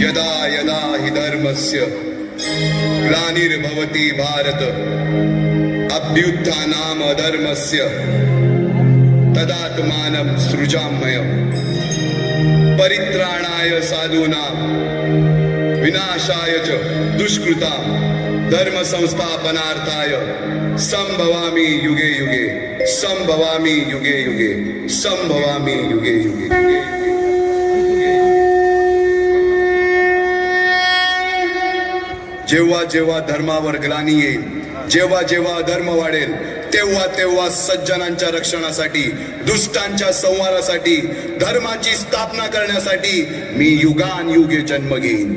यदा यदा हि धर्मस्य ग्लानिर्भवति भारत अभ्युत्थानाम अधर्मस्य तदात्मानं सृजाम्यहम् परित्राणाय साधूनां विनाशाय च दुष्कृतां धर्म संस्थापनार्थाय संभवामि युगे युगे संभवामि युगे युगे संभवामि युगे युगे। जेव्हा जेव्हा धर्मावर ग्लानी येईल, जेव्हा जेव्हा धर्म वाढेल, तेव्हा तेव्हा सज्जनांच्या रक्षणासाठी, दुष्टांच्या संहारासाठी, धर्माची स्थापना करण्यासाठी मी युगानयुगे जन्म घेईन।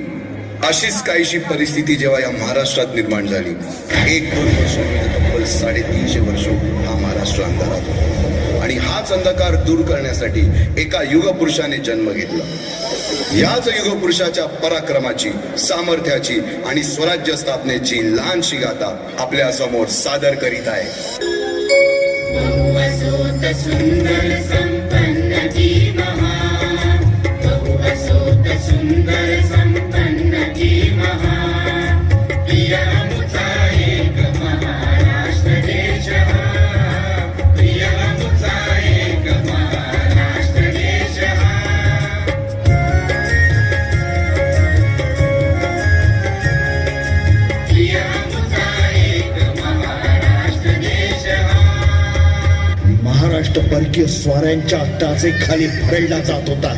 अशीच काहीशी परिस्थिती जेव्हा या महाराष्ट्रात निर्माण झाली, 1-2 वर्षांमध्ये तब्बल 350 वर्ष हा महाराष्ट्र अंधारात होता आणि हाच अंधकार दूर करण्यासाठी एका युगपुरुषाने जन्म घेतला। याच युगपुरुषाच्या पराक्रमाची, सामर्थ्याची आणि स्वराज्य स्थापनेची लहानशी गाथा आपल्या समोर सादर करीत आहे। महाराष्ट्र परकीय स्वाऱ्यांच्या टाचे खाली भरडला जात होता।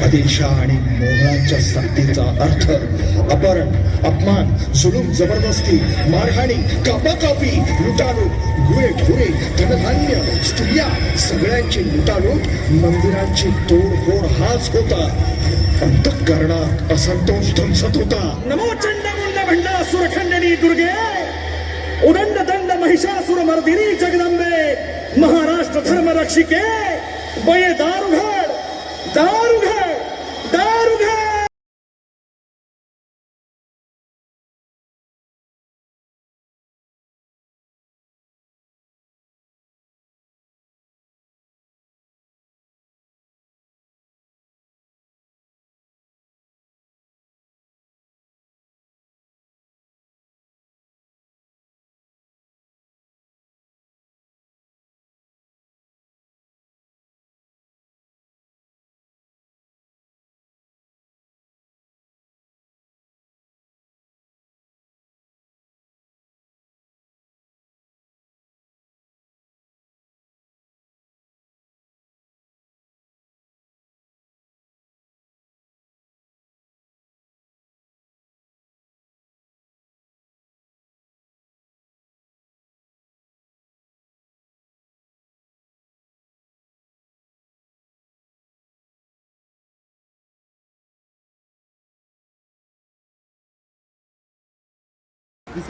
आदिलशाह आणि मोगलांच्या सक्तीचा अर्थ अपहरण, अपमान, जुलूम, जबरदस्ती, मारहाणी, कापाकापी, लुटालूट, गुरेढोरे, धनधान्य, स्त्रिया सगळ्यांची लुटालूट, मंदिरांची तोडफोड हाच होता। अंतःकरणात असंतोष धमसत होता। नमो चंडमुंड भंडासुर खंडनी दुर्गे, उदंड दंड महिषासुर मर्दिनी जगदंबे, महाराष्ट्र धर्म रक्षिके, बये दारुघड दारुघड दारुघड।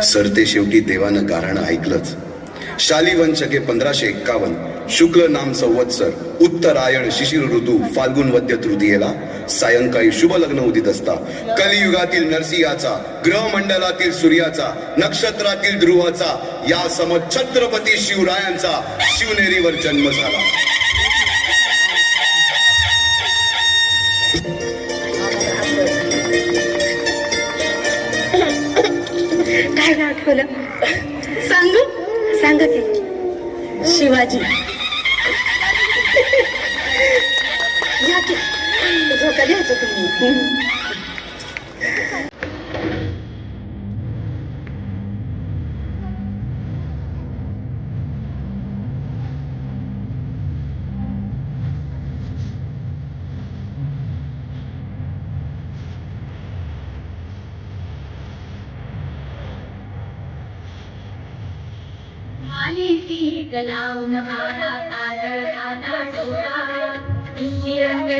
सरते शेवटी देवानं गाऱ्हाणं ऐकलंच। शालिवंशके 1551 शुक्ल नाम संवत्सर उत्तरायण शिशिर ऋतू फाल्गुन वद्य तृतीयेला सायंकाळी शुभ लग्न उदित असता कलियुगातील नरसिंहाचा, ग्रहमंडलातील सूर्याचा, नक्षत्रातील ध्रुवाचा, या सम छत्रपती शिवरायांचा शिवनेरीवर जन्म झाला। काय आठवलं सांगू? सांगते शिवाजी। या की झोका द्यायचं तुम्ही। गलावून भारात आदळताना डोळा निरंग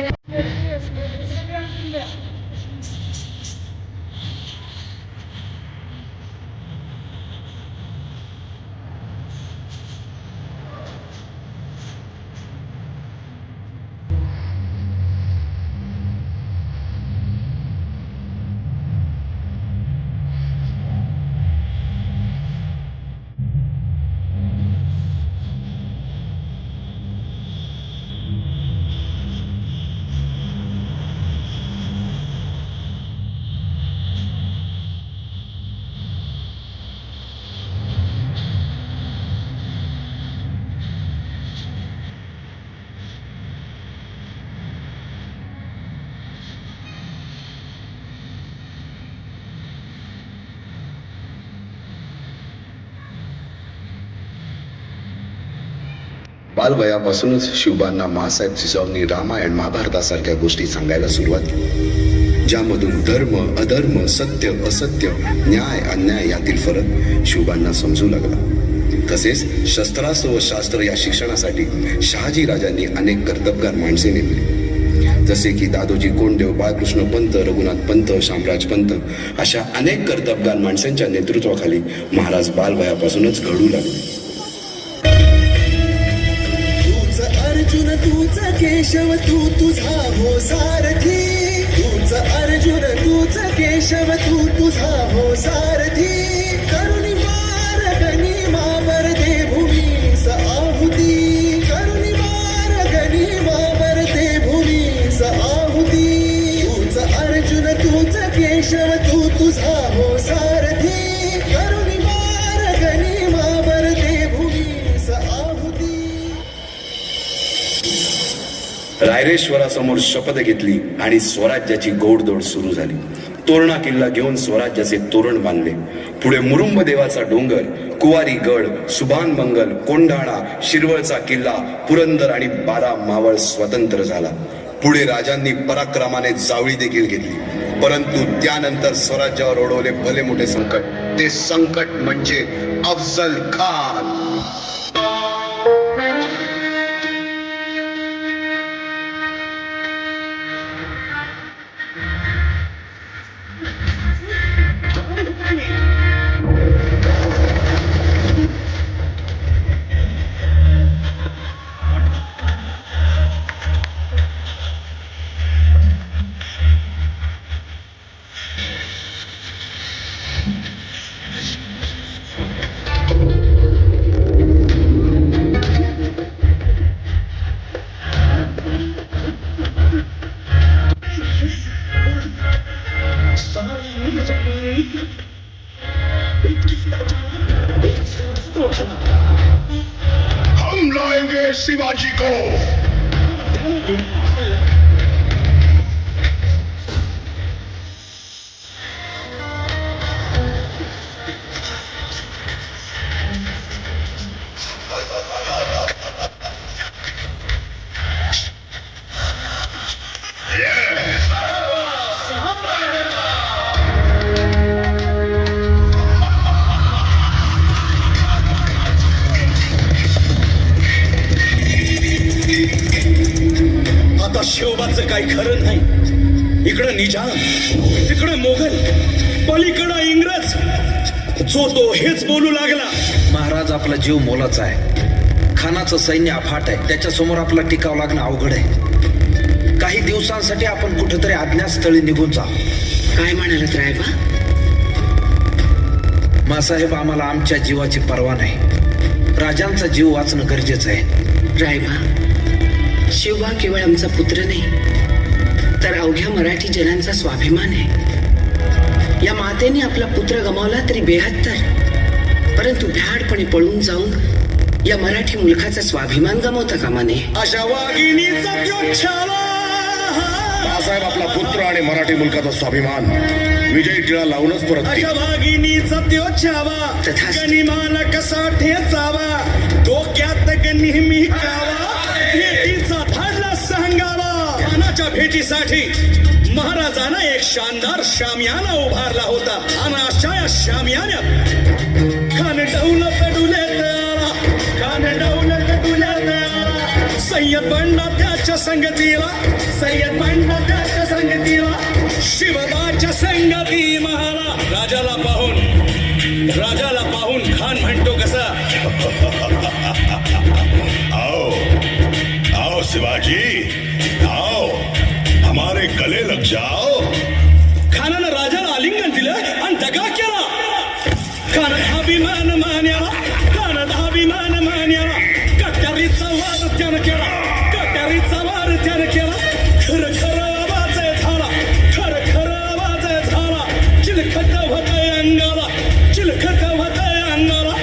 बालवयापासूनच शिवबांना मासाहेब जिजाऊंनी रामायण महाभारतासारख्या गोष्टी सांगायला सुरुवात केली, ज्यामधून धर्म अधर्म, सत्य असत्य, न्याय अन्याय यातील फरक शिवबांना समजू लागला. तसेच शस्त्रास्त्र व शास्त्र या शिक्षणासाठी शहाजी राजांनी अनेक कर्तबगार माणसे नेमली, जसे की दादोजी कोंडदेव, बाळकृष्ण पंत, रघुनाथ पंत, शामराज पंत अशा अनेक कर्तबगार माणसांच्या नेतृत्वाखाली महाराज बालवयापासूनच घडू लागले. तूच अर्जुन तूच केशव तू तुझा हो सारथी, तूच अर्जुन तूच केशव तू तुझा हो सारथी, करुणी मार गनिमावर दे भूमीस आहुती, करुणी मार गनिमावर दे भूमीस आहुती, तूच अर्जुन तूच केशव तू तुझा हो सारथी, करुणी मार गनिमावर दे भूमीस आहुती. रायरेश्वरासमोर शपथ घेतली आणि स्वराज्याची गोडदोड सुरू झाली. तोरणा किल्ला घेऊन स्वराज्याचे तोरण बांधले. पुढे मुरुंब देवाचा डोंगर, कुवारी गड, सुभान मंगल, कोंढाणा, शिरवळचा किल्ला, पुरंदर आणि 12 मावळ स्वतंत्र झाला. पुढे राजांनी पराक्रमाने जावळी देखील घेतली. परंतु त्यानंतर स्वराज्यावर ओढवले भले मोठे संकट. ते संकट म्हणजे अफजल खान. हम लाएंगे शिवाजी को. आता शिवबाचं काही खरं नाही. इकडं निजाम, तिकडं मोगल, पलीकडं इंग्रज, जो तो हेच बोलू लागला. महाराज, आपला जीव मोलाचा आहे. खानाचं सैन्य अफाट आहे, त्याच्यासमोर आपला टिकाव लागणं अवघड आहे. काही दिवसांसाठी आपण कुठेतरी अज्ञातस्थळी निघून जाऊ. काय म्हणालात रायबा? मासाहेब, आम्हाला आमच्या जीवाची पर्वा नाही. राजांचा जीव वाचणं गरजेचं आहे. रायबा, शिवबा केवळ आमचा पुत्र नाही, तर अवघ्या मराठी जनांचा स्वाभिमान आहे. या मातेने आपला पुत्र गमावला तरी 72, परंतु भ्याडपणे पळून जाऊन या मराठी मुलखाचा स्वाभिमान गमावता कामा नये. अशा वाघिणीचा त्यो छावा. बाळासाहेब, आपला पुत्र आणि मराठी मुलकाचा स्वाभिमान विजयी टिळा लावूनच परत अशा वाघिणीचा त्यो छावा, तथास्तु. गनिमाला कसा ठेचावा, डोक्यात नेहमी कावा, भेटीचा धाडला सांगावा. खानाच्या भेटीसाठी महाराजांना एक शानदार शामियाना उभारला होता. आणि अशा या शामियान्यात खान डौलत डुलेत, खान डौलत डुलेत. सय्यद बंडा त्याच्या संगतीला, सय्यद बंडा त्याच्या संगतीला, शिवबाच्या संगती महाला. राजाला पाहून खान म्हणतो कसा, आओ आओ शिवाजी, आओ हमारे गले लग जाओ. खानानं राजाला आलिंगन दिलं आणि दगा केला. खानात अभिमान मान्याला, खानात अभिमान मान्याला. कट्यारीचा वाद त्यानं केला, कट्यारीचा वाद त्यानं केला. खरं खरं आवाज झाला, खरं खरं आवाज झाला. चिलखत होतंय अंगाला, चिलखत होतंय अंगाला.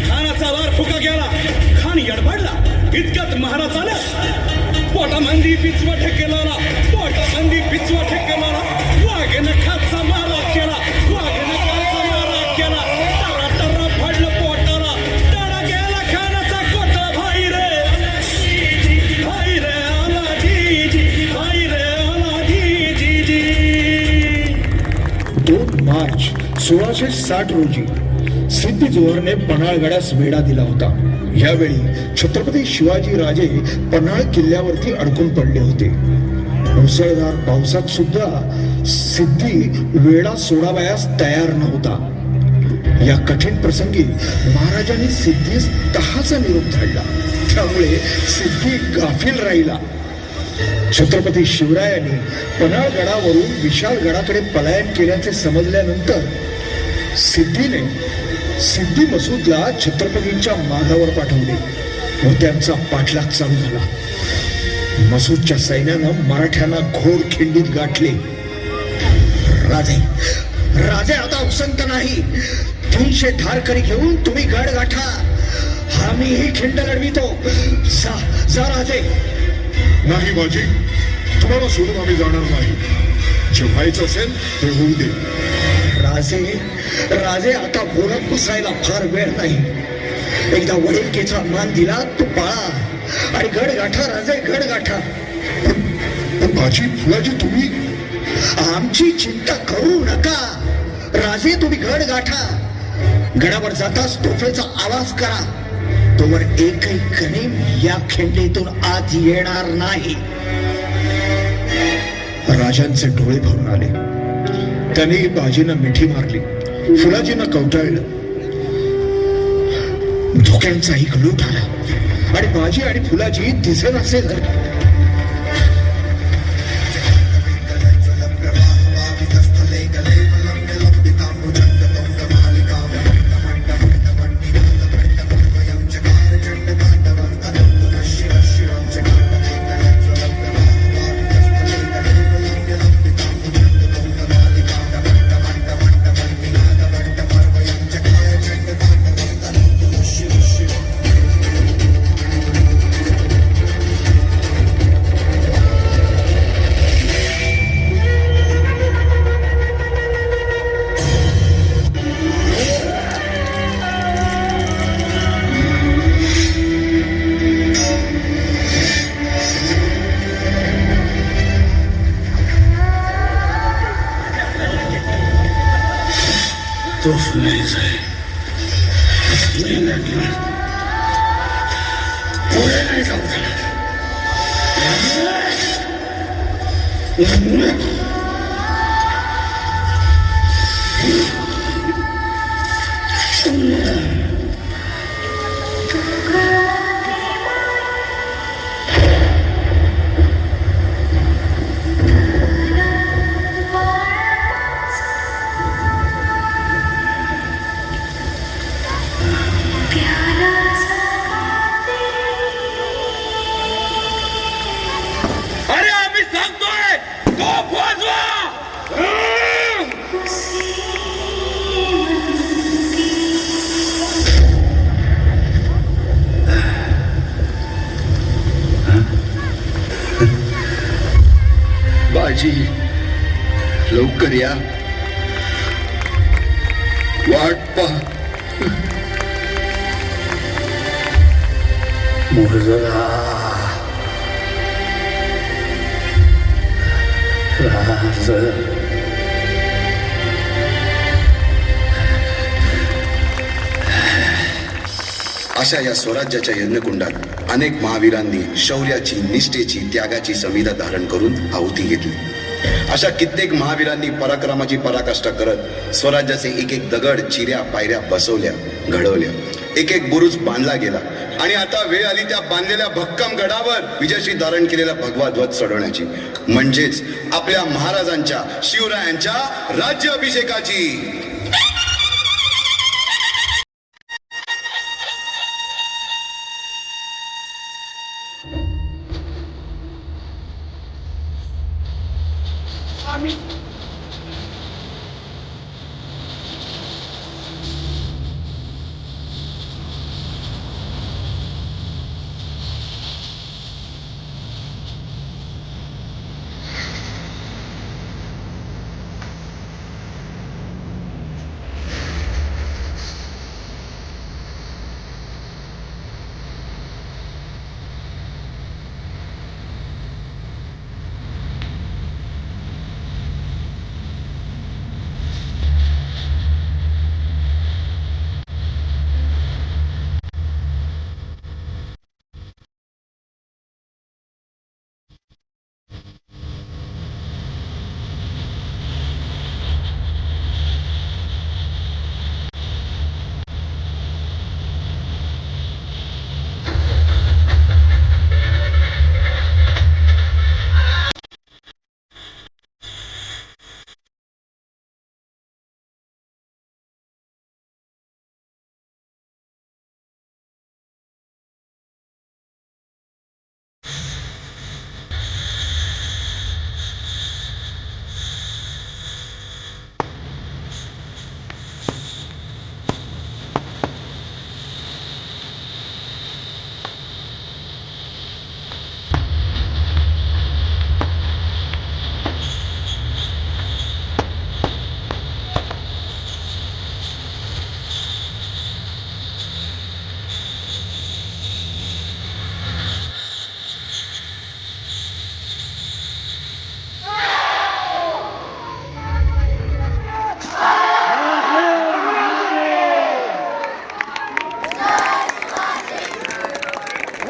खानाचा वार फुका गेला. खान यडबडला. इतक्यात महाराजानं पोटामंदी पिचवा ठेकेला, पोटामंदी पिचवा ठेकेला. वाघन खाचा मारा केला, वाघन खाचा मारा केला. टरा टरा फाडलं पोटाला, टरा गेला खानाचा कोटा भाई रे. मार्च 1660 रोजी सिद्धी जोहरने पन्हाळगडास वेढा दिला होता. यावेळी छत्रपती शिवाजी राजे पन्हाळ किल्ल्यावरती अडकून पडले होते. मुसळधार पावसात सुद्धा सिद्धी वेढा सोडावयास तयार नव्हता. या कठीण प्रसंगी महाराजांनी सिद्धीस तहाचा निरोप धाडला. त्यामुळे सिद्धी गाफील राहिला. छत्रपती शिवरायांनी पन्हाळगडावरून विशाळगडाकडे पलायन केल्याचे समजल्यानंतर सिद्धी मसूदला छत्रपतींच्या मागावर पाठवले व त्यांचा पाठलाग चालू झाला. मसूदच्या सैन्यानं मराठ्यांना घोर खिंडीत गाठले. राजे आता उसंत नाही. 300 ठारकरी घेऊन तुम्ही गड गाठा. आम्ही ही खिंड लढवितो. जा राजे. नाही बाजी, तुम्हाला सोडून आम्ही जाणार नाही. जे व्हायचं असेल ते होऊ दे. राजे आता बोलत बसायला फार वेळ नाही. एकदा वडीलकीचा मान दिला तो पाळा आणि गड गाठा. राजे गड गाठा. बाजी, फुलाजी, तुम्ही आमची चिंता करू नका. राजे तुम्ही गड गाठा. गडावर जाताच तोफेचा आवाज करा. तोवर एकही कणीम या खिंडीतून आत येणार नाही. राजांचे डोळे भरून आले. त्यांनी बाजींना मिठी मारली. फुलाजींना कवटाळलं. धोक्यांचाही गलूट आला आणि बाजी आणि फुलाजी दिसेनासे झाले. बाजी, लवकर या. वाट पहा. अशा या स्वराज्याच्या यज्ञकुंडात अनेक महावीरांनी शौर्याची, निष्ठेची, त्यागाची समिधा धारण करून आहुती घेतली. अशा कित्येक महावीरांनी पराक्रमाची पराकाष्ठा करत स्वराज्याचे एक एक दगड, चिऱ्या, पायऱ्या बसवल्या, घडवल्या. एक एक बुरुज बांधला गेला आणि आता वेळ आली त्या बांधलेल्या भक्कम गडावर विजयश्री धारण केलेला भगवा ध्वज चढवण्याची, म्हणजेच आपल्या महाराजांच्या, शिवरायांच्या राज्याभिषेकाची.